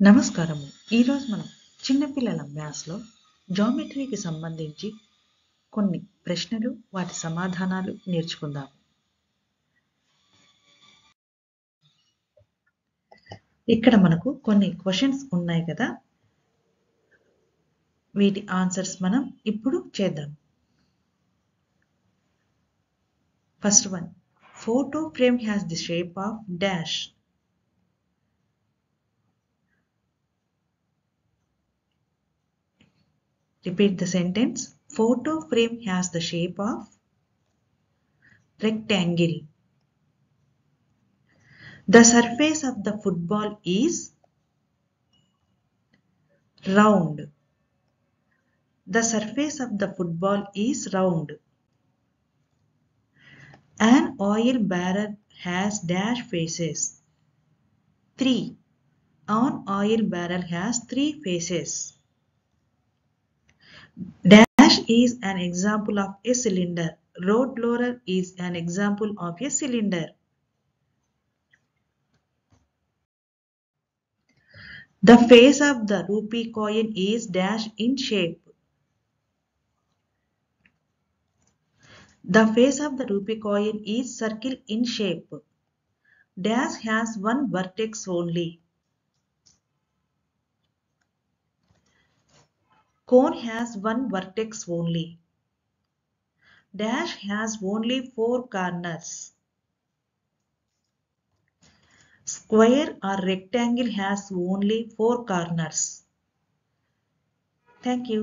నమస్కారము. ఈరోజు మనం చిన్నపిల్లల మ్యాథ్స్లో జామెట్రీకి సంబంధించి కొన్ని ప్రశ్నలు వాటి సమాధానాలు నేర్చుకుందాం. ఇక్కడ మనకు కొన్ని క్వశ్చన్స్ ఉన్నాయి కదా, వీటి ఆన్సర్స్ మనం ఇప్పుడు చేద్దాం. First one, photo frame has the shape of dash. Repeat the sentence. Photo frame has the shape of rectangle. The surface of the football is round. The surface of the football is round. An oil barrel has dash faces. 3. An oil barrel has 3 faces. Dash is an example of a cylinder. Road roller is an example of a cylinder. The face of the rupee coin is dash in shape. The face of the rupee coin is circle in shape. Dash has one vertex only. Cone has one vertex only. Dash has only 4 corners. Square or rectangle has only 4 corners. Thank you.